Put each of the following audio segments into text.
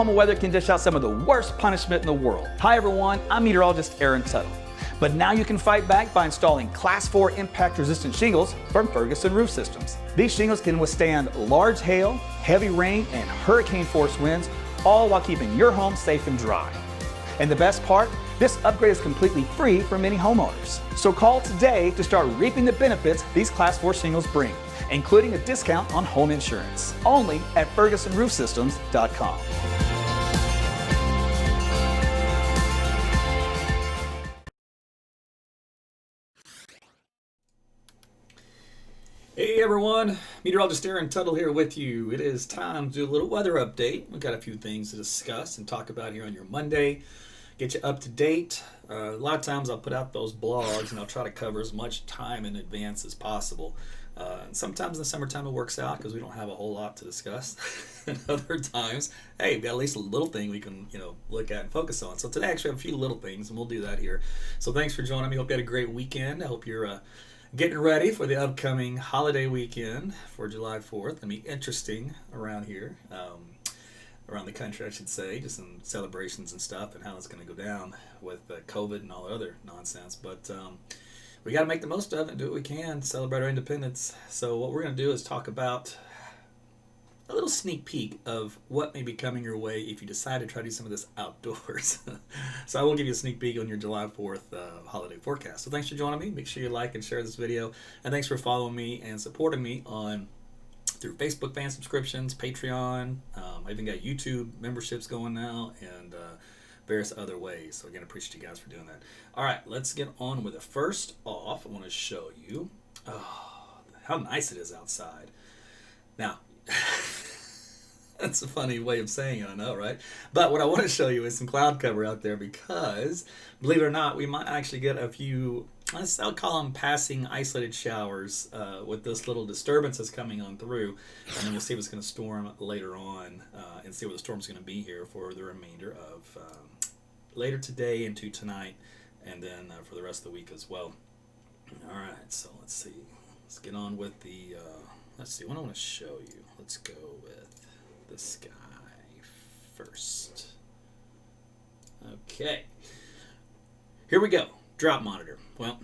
Oklahoma weather can dish out some of the worst punishment in the world. Hi everyone, I'm meteorologist Tuttle. But now you can fight back by installing Class 4 impact-resistant shingles from Ferguson Roof Systems. These shingles can withstand large hail, heavy rain, and hurricane-force winds, all while keeping your home safe and dry. And the best part, this upgrade is completely free for many homeowners. So call today to start reaping the benefits these Class 4 shingles bring, including a discount on home insurance, only at FergusonRoofSystems.com. Hey everyone, Meteorologist Tuttle here with you. It is time to do a little weather update. We've got a few things to discuss and talk about here on your Monday. Get you up to date. A lot of times I'll put out those blogs and I'll try to cover as much time in advance as possible. And sometimes in the summertime it works out because we don't have a whole lot to discuss. And other times, hey, we've got at least a little thing we can look at and focus on. So today I actually have a few little things and we'll do that here. So thanks for joining me. Hope you had a great weekend. I hope you're getting ready for the upcoming holiday weekend for July 4th. It'll be interesting around here, around the country, I should say, just some celebrations and stuff and how it's going to go down with COVID and all the other nonsense. But we got to make the most of it and do what we can to celebrate our independence. So what we're going to do is talk about a little sneak peek of what may be coming your way if you decide to try to do some of this outdoors. So I will give you a sneak peek on your July 4th holiday forecast. So thanks for joining me. Make sure you like and share this video. And thanks for following me and supporting me through Facebook fan subscriptions, Patreon. I even got YouTube memberships going now and various other ways. So again, I appreciate you guys for doing that. All right, let's get on with it. First off, I want to show you how nice it is outside. Now, that's a funny way of saying it, I know, right? But what I want to show you is some cloud cover out there because, believe it or not, we might actually get a few, I'll call them passing isolated showers with this little disturbance that's coming on through. And then we'll see if it's going to storm later on and see what the storm's going to be here for the remainder of later today into tonight and then for the rest of the week as well. All right, so let's see. Let's get on with the... let's see, what I want to show you. Let's go with the sky first. Okay. Here we go. Drought monitor. Well,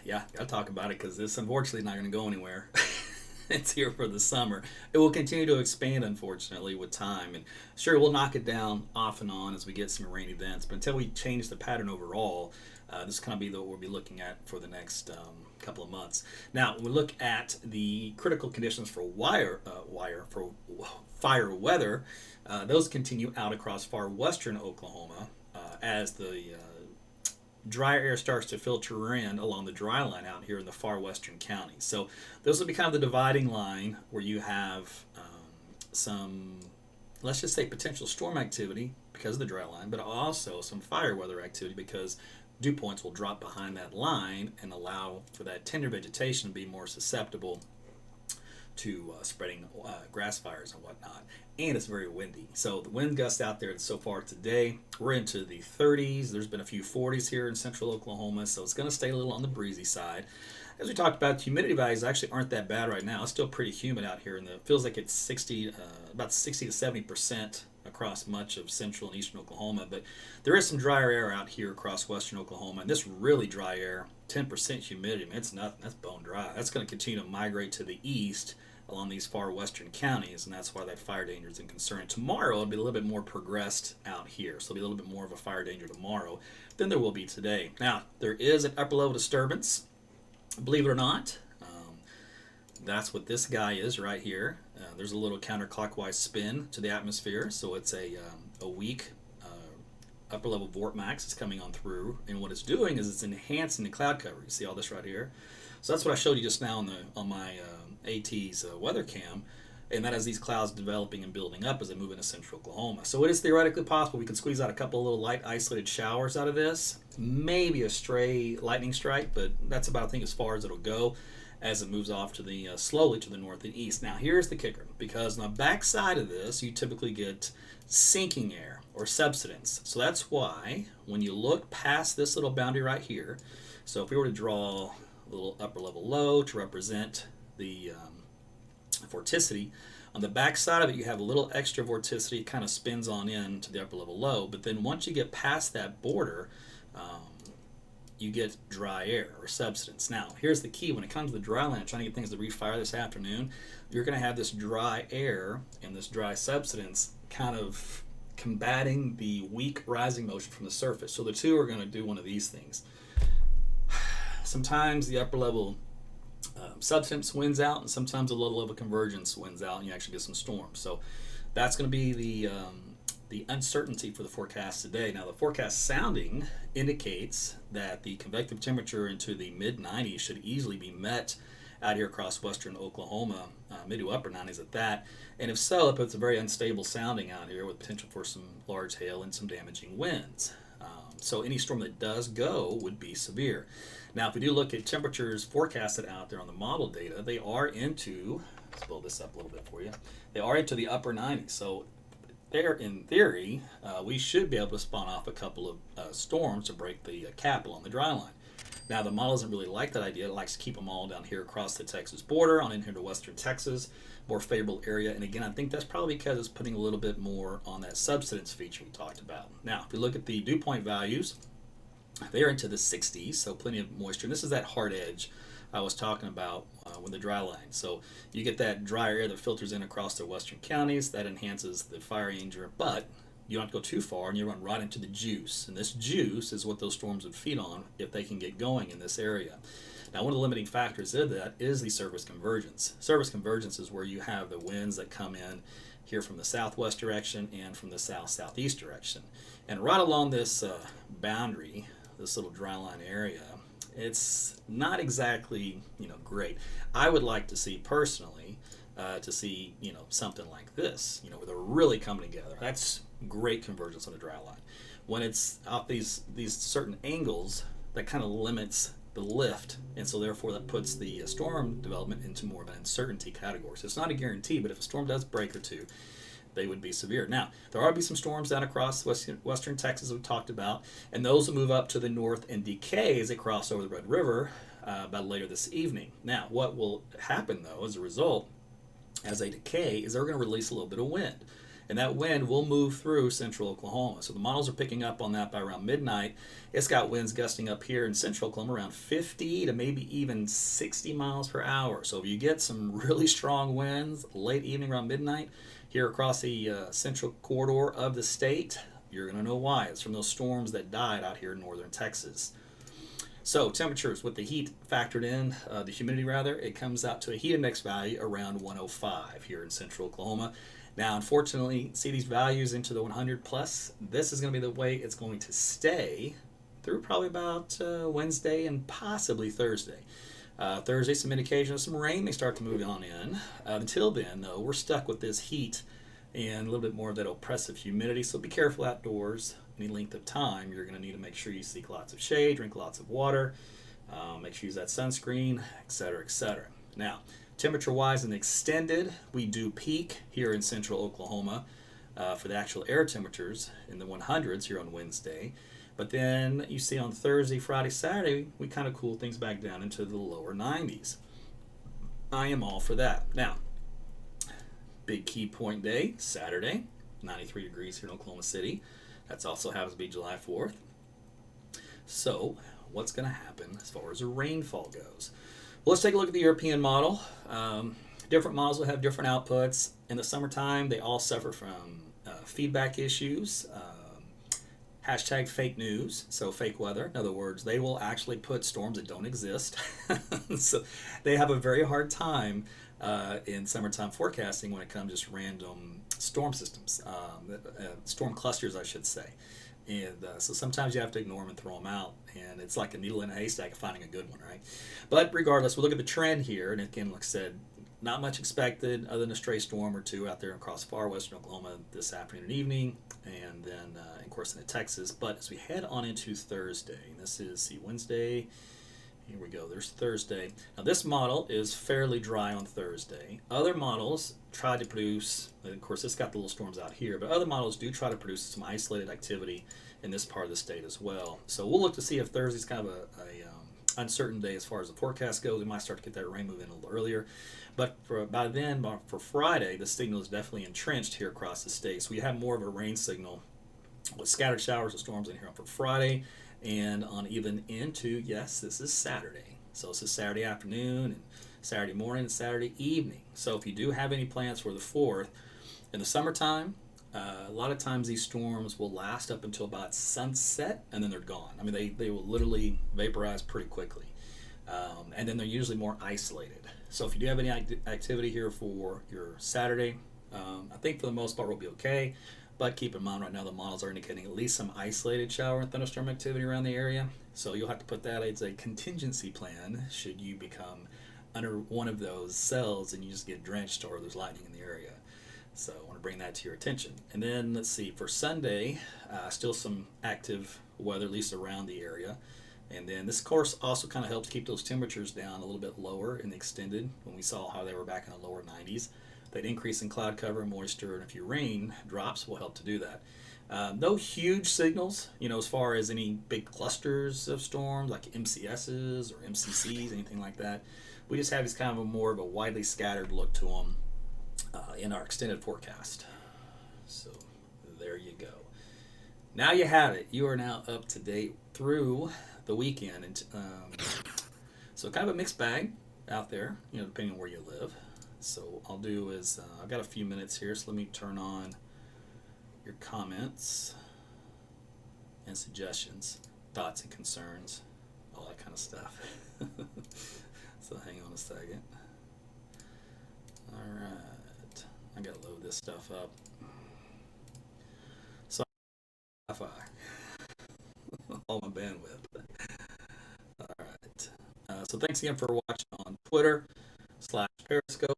yeah, got to talk about it because this unfortunately not going to go anywhere. It's here for the summer. It will continue to expand, unfortunately, with time. And sure, we'll knock it down off and on as we get some rain events. But until we change the pattern overall, this is kind of be what we'll be looking at for the next couple of months. Now, when we look at the critical conditions for fire weather, those continue out across far western Oklahoma as the drier air starts to filter in along the dry line out here in the far western counties. So those will be kind of the dividing line where you have some, let's just say, potential storm activity because of the dry line, but also some fire weather activity because dew points will drop behind that line and allow for that tender vegetation to be more susceptible to spreading grass fires and whatnot. And it's very windy. So the wind gusts out there so far today, we're into the 30s. There's been a few 40s here in central Oklahoma, so it's going to stay a little on the breezy side. As we talked about, humidity values actually aren't that bad right now. It's still pretty humid out here, and it feels like it's about 60 to 70% across much of central and eastern Oklahoma. But there is some drier air out here across western Oklahoma, and this really dry air, 10% humidity, man, it's nothing. That's bone dry. That's going to continue to migrate to the east along these far western counties, and that's why that fire danger is in concern. Tomorrow it'll be a little bit more progressed out here, so it'll be a little bit more of a fire danger tomorrow than there will be today. Now, there is an upper level disturbance, believe it or not. That's what this guy is right here. There's a little counterclockwise spin to the atmosphere, so it's a weak upper level vortex is coming on through, and what it's doing is it's enhancing the cloud cover. You see all this right here? So that's what I showed you just now on my AT's weather cam, and that has these clouds developing and building up as they move into central Oklahoma. So it is theoretically possible we can squeeze out a couple of little light isolated showers out of this, maybe a stray lightning strike, but that's about, I think, as far as it'll go as it moves off to the slowly to the north and east. Now here's the kicker, because on the back side of this you typically get sinking air or subsidence. So that's why when you look past this little boundary right here, so if we were to draw a little upper level low to represent the vorticity, On the back side of it, you have a little extra vorticity. It kind of spins on in to the upper level low. But then once you get past that border, you get dry air or subsidence. Now, here's the key. When it comes to the dry land, trying to get things to refire this afternoon, you're going to have this dry air and this dry subsidence kind of combating the weak rising motion from the surface. So the two are going to do one of these things. Sometimes the upper level subsidence wins out, and sometimes the low level convergence wins out, and you actually get some storms. So that's going to be the uncertainty for the forecast today. Now, the forecast sounding indicates that the convective temperature into the mid-90s should easily be met out here across western Oklahoma, mid to upper 90s at that. And if so, it puts a very unstable sounding out here with potential for some large hail and some damaging winds. So any storm that does go would be severe. Now, if we do look at temperatures forecasted out there on the model data, they are into, let's build this up a little bit for you, they are into the upper 90s. So there, in theory, we should be able to spawn off a couple of storms to break the cap along the dry line. Now, the model doesn't really like that idea. It likes to keep them all down here across the Texas border, on in here to western Texas, more favorable area. And again, I think that's probably because it's putting a little bit more on that subsidence feature we talked about. Now, if we look at the dew point values, they're into the 60s, so plenty of moisture. And this is that hard edge I was talking about with the dry line. So you get that dry air that filters in across the western counties. That enhances the fire danger, but you don't have to go too far, and you run right into the juice. And this juice is what those storms would feed on if they can get going in this area. Now, one of the limiting factors of that is the surface convergence. Surface convergence is where you have the winds that come in here from the southwest direction and from the south-southeast direction. And right along this boundary, this little dry line area, it's not exactly, great. I would like to see personally, something like this, where they're really coming together. That's great convergence on the dry line. When it's off these certain angles, that kind of limits the lift, and so therefore that puts the storm development into more of an uncertainty category. So it's not a guarantee, but if a storm does break or two, they would be severe. Now, there are be some storms down across western Texas we talked about, and those will move up to the north and decay as they cross over the Red River about later this evening. Now, what will happen, though, as a result, as they decay, is they're going to release a little bit of wind. And that wind will move through central Oklahoma. So the models are picking up on that by around midnight. It's got winds gusting up here in central Oklahoma around 50 to maybe even 60 miles per hour. So if you get some really strong winds late evening around midnight here across the central corridor of the state, you're going to know why. It's from those storms that died out here in northern Texas. So temperatures with the heat factored in, the humidity rather, it comes out to a heat index value around 105 here in central Oklahoma. Now, unfortunately, see these values into the 100 plus. This is going to be the way it's going to stay through probably about Wednesday and possibly Thursday. Thursday, some indication of some rain may start to move on in. Until then, though, we're stuck with this heat and a little bit more of that oppressive humidity. So be careful outdoors. Any length of time, you're going to need to make sure you seek lots of shade, drink lots of water, make sure you use that sunscreen, etc., etc. Now, temperature-wise and extended, we do peak here in central Oklahoma for the actual air temperatures in the 100s here on Wednesday. But then you see on Thursday, Friday, Saturday, we kind of cool things back down into the lower 90s. I am all for that. Now, big key point day, Saturday, 93 degrees here in Oklahoma City. That's also happens to be July 4th. So, what's going to happen as far as the rainfall goes? Well, let's take a look at the European model. Different models will have different outputs. In the summertime, they all suffer from feedback issues, hashtag fake news, so fake weather. In other words, they will actually put storms that don't exist. So they have a very hard time in summertime forecasting when it comes to just random storm systems, storm clusters, I should say. And so sometimes you have to ignore them and throw them out. And it's like a needle in a haystack of finding a good one, right? But regardless, we'll look at the trend here. And again, like I said, not much expected other than a stray storm or two out there across far western Oklahoma this afternoon and evening. And then, of course, into Texas. But as we head on into Thursday, this is Wednesday. Here we go. There's Thursday. Now, this model is fairly dry on Thursday. Other models try to produce, of course, it's got the little storms out here, but other models do try to produce some isolated activity in this part of the state as well. So we'll look to see if Thursday's kind of uncertain day as far as the forecast goes. We might start to get that rain move in a little earlier. But by then, for Friday, the signal is definitely entrenched here across the state. So we have more of a rain signal with scattered showers and storms in here for Friday and on even into, yes, this is Saturday. So this is Saturday afternoon and Saturday morning and Saturday evening. So if you do have any plans for the 4th, in the summertime, a lot of times these storms will last up until about sunset and then they're gone. I mean, they will literally vaporize pretty quickly. And then they're usually more isolated. So if you do have any activity here for your Saturday, I think for the most part we'll be okay. But keep in mind right now the models are indicating at least some isolated shower and thunderstorm activity around the area. So you'll have to put that as a contingency plan should you become under one of those cells and you just get drenched or there's lightning in the area. So I want to bring that to your attention. And then let's see, for Sunday, still some active weather, at least around the area. And then this course also kind of helps keep those temperatures down a little bit lower in the extended when we saw how they were back in the lower 90s. That increase in cloud cover and moisture and a few rain drops will help to do that. No huge signals, as far as any big clusters of storms like MCSs or MCCs, anything like that. We just have this kind of a more of a widely scattered look to them in our extended forecast. So there you go. Now you have it. You are now up to date through the weekend. And so kind of a mixed bag out there, depending on where you live. So what I'll do is I've got a few minutes here, so let me turn on your comments and suggestions, thoughts and concerns, all that kind of stuff. So hang on a second. All right, I gotta load this stuff up. So Wi-Fi, all my bandwidth. All right. So thanks again for watching on Twitter/Periscope.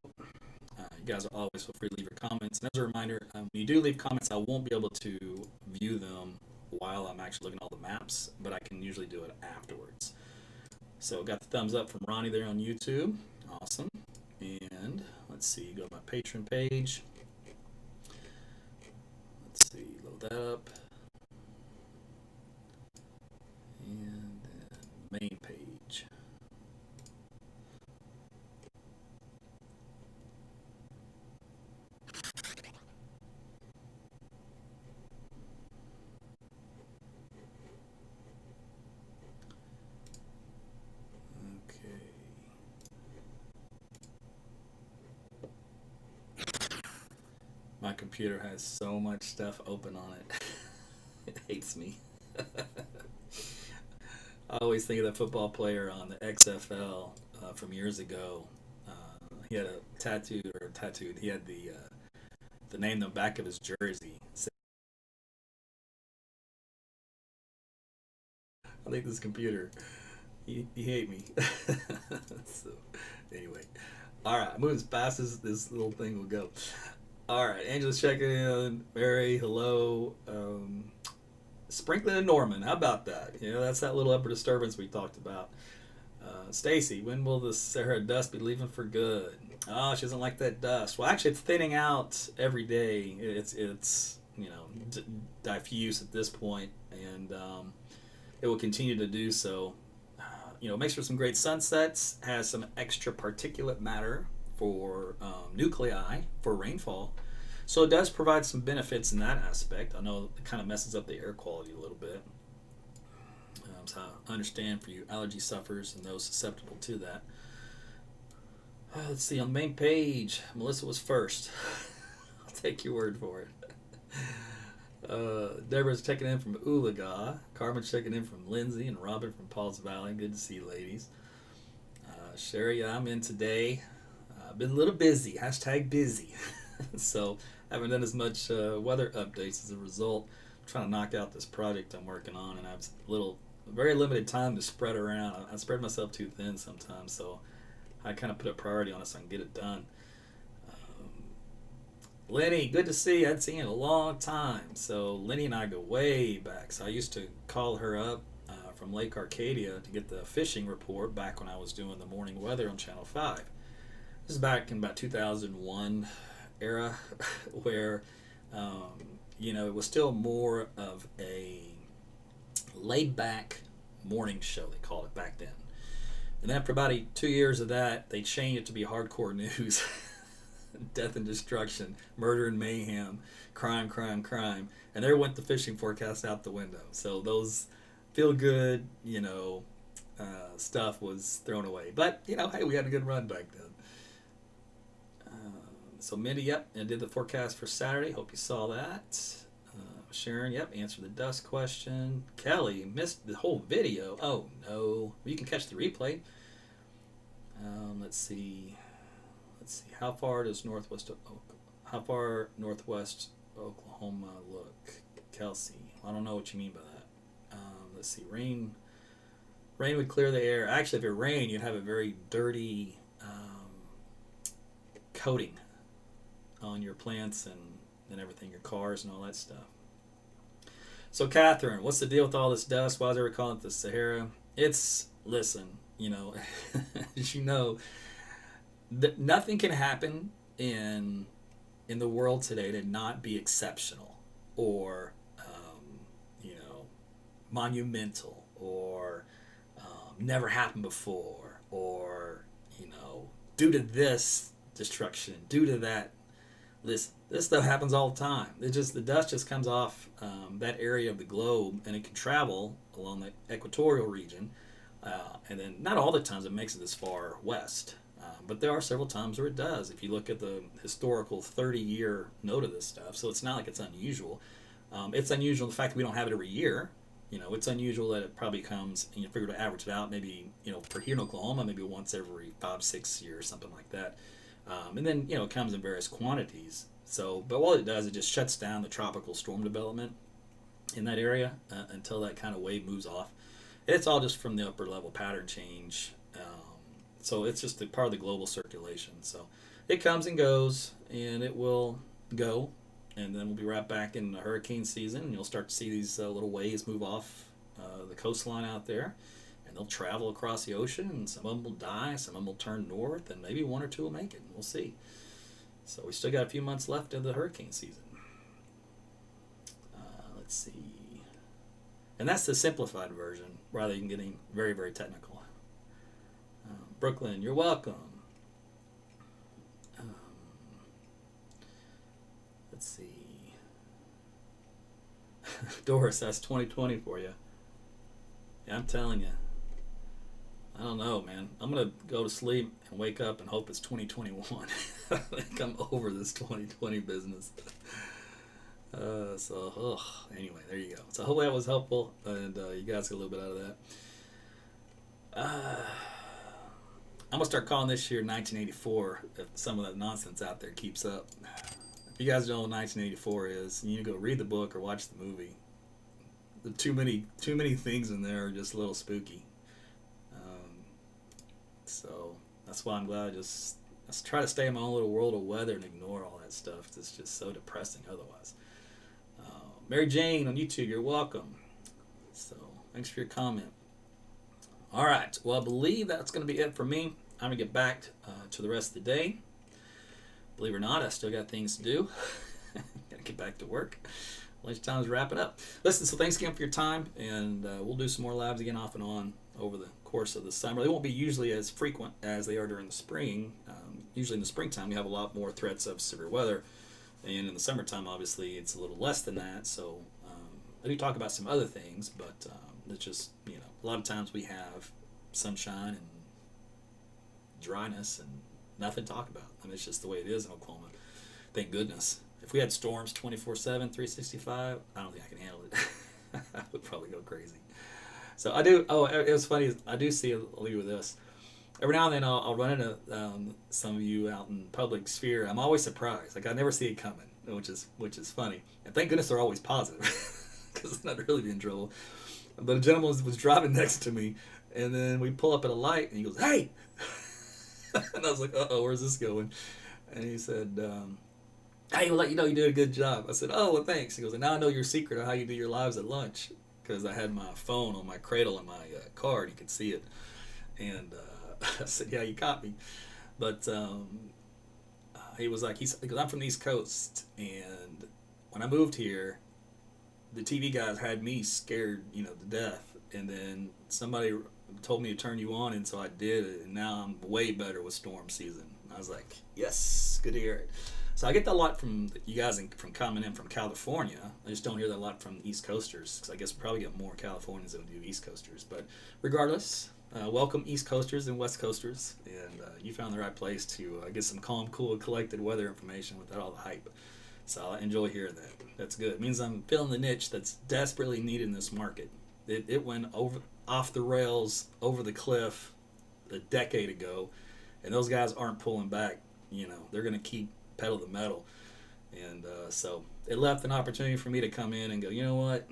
You guys are always feel free to leave your comments. And as a reminder, when you do leave comments, I won't be able to view them while I'm actually looking at all the maps, but I can usually do it afterwards. So got the thumbs up from Ronnie there on YouTube. Awesome. And let's see, go to my Patreon page. Let's see, load that up. And then main page. My computer has so much stuff open on it. It hates me. I always think of that football player on the XFL from years ago. He had a tattooed. He had the name on the back of his jersey. I think this computer, he hate me. So anyway, all right, move as fast as this little thing will go. All right, Angela's checking in. Mary, hello. Sprinkling and Norman, how about that? That's that little upper disturbance we talked about. Stacy, when will the Sahara dust be leaving for good? Oh, she doesn't like that dust. Well, actually, it's thinning out every day. It's diffuse at this point, and it will continue to do so. It makes for some great sunsets. Has some extra particulate matter for nuclei for rainfall. So it does provide some benefits in that aspect. I know it kind of messes up the air quality a little bit. So I understand for you allergy sufferers and those susceptible to that. Let's see, on the main page, Melissa was first. I'll take your word for it. Deborah's checking in from Oolaga. Carmen's checking in from Lindsay and Robin from Paul's Valley. Good to see you, ladies. Sherry, I'm in today. Been a little busy. # busy. So I haven't done as much weather updates as a result. I'm trying to knock out this project I'm working on, and I have very limited time to spread around. I spread myself too thin sometimes, so I kind of put a priority on it so I can get it done. Lenny, good to see you. I hadn't seen you in a long time. So Lenny and I go way back. So I used to call her up from Lake Arcadia to get the fishing report back when I was doing the morning weather on Channel 5. This is back in about 2001 era where, it was still more of a laid-back morning show, they called it back then. And after about 2 years of that, they changed it to be hardcore news. Death and destruction, murder and mayhem, crime, crime, crime. And there went the fishing forecast out the window. So those feel good, stuff was thrown away. But, hey, we had a good run back then. So Mindy, yep, and did the forecast for Saturday. Hope you saw that. Sharon, yep, answered the dust question. Kelly missed the whole video. Oh no, you can catch the replay. Let's see. How far northwest Oklahoma look? Kelsey, I don't know what you mean by that. Let's see. Rain would clear the air. Actually, if it rained, you'd have a very dirty coating on your plants and everything, your cars and all that stuff. So Catherine, what's the deal with all this dust? Why is everyone calling it the Sahara? Listen, as you know, nothing can happen in the world today to not be exceptional or, monumental or never happened before or, due to this destruction, due to that. This stuff happens all the time. The dust just comes off that area of the globe, and it can travel along the equatorial region, and then not all the times it makes it this far west, but there are several times where it does. If you look at the historical 30-year note of this stuff, so it's not like it's unusual. It's unusual the fact that we don't have it every year. It's unusual that it probably comes, and you figure to average it out, maybe for here in Oklahoma, maybe once every 5-6 years, something like that. And then, it comes in various quantities. So, but what it does, it just shuts down the tropical storm development in that area until that kind of wave moves off. And it's all just from the upper level pattern change. So it's just a part of the global circulation. So it comes and goes, and it will go. And then we'll be right back in the hurricane season, and you'll start to see these little waves move off the coastline out there. And they'll travel across the ocean, and some of them will die, some of them will turn north, and maybe one or two will make it. We'll see. So we still got a few months left of the hurricane season. Let's see. And that's the simplified version, rather than getting very, very technical. Brooklyn, you're welcome. Let's see. Doris, that's 2020 for you. Yeah, I'm telling you. I don't know, man. I'm going to go to sleep and wake up and hope it's 2021. I think I'm over this 2020 business. Anyway, there you go. So I hope that was helpful, and you guys get a little bit out of that. I'm going to start calling this year 1984 if some of that nonsense out there keeps up. If you guys don't know what 1984 is, you need to go read the book or watch the movie. The too many things in there are just a little spooky. So that's why I'm glad I try to stay in my own little world of weather and ignore all that stuff. It's just so depressing otherwise. Mary Jane on YouTube, you're welcome. So thanks for your comment. All right, well, I believe that's going to be it for me. I'm going to get back to the rest of the day. Believe it or not, I still got things to do. Got to get back to work. Lunchtime's wrapping up. Listen, so thanks again for your time, and we'll do some more labs again off and on over the course of the summer. They won't be usually as frequent as they are during the spring. Usually in the springtime, you have a lot more threats of severe weather, and in the summertime, obviously, it's a little less than that. So I do talk about some other things, but it's just, a lot of times we have sunshine and dryness and nothing to talk about. I mean, it's just the way it is in Oklahoma. Thank goodness. If we had storms 24/7, 365, I don't think I can handle it. I would probably go crazy. So I do. Oh, it was funny. I do see. I'll leave you with this. Every now and then I'll run into some of you out in public sphere. I'm always surprised. Like I never see it coming, which is funny. And thank goodness they're always positive, because I'm not really in trouble. But a gentleman was driving next to me, and then we pull up at a light, and he goes, "Hey!" And I was like, "Uh-oh, where's this going?" And he said, "Hey, we'll let you know you did a good job." I said, "Oh, well, thanks." He goes, "And now I know your secret of how you do your lives at lunch." Because I had my phone on my cradle in my car, and you could see it. And I said, "Yeah, you caught me." But he was like, because I'm from the East Coast, and when I moved here, the TV guys had me scared, to death. And then somebody told me to turn you on, and so I did it, and now I'm way better with storm season. I was like, yes, good to hear it. So I get that a lot from you guys from coming in from California. I just don't hear that a lot from East Coasters, because I guess we probably get more Californians than we do East Coasters. But regardless, welcome East Coasters and West Coasters, and you found the right place to get some calm, cool, collected weather information without all the hype. So I enjoy hearing that. That's good. It means I'm filling the niche that's desperately needed in this market. It went off the rails, over the cliff a decade ago, and those guys aren't pulling back. They're going to keep pedal to the metal. And so it left an opportunity for me to come in and go, you know what?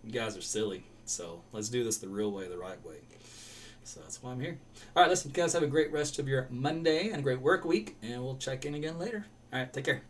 You guys are silly. So let's do this the real way, the right way. So that's why I'm here. All right, listen, you guys have a great rest of your Monday and a great work week, and we'll check in again later. All right, take care.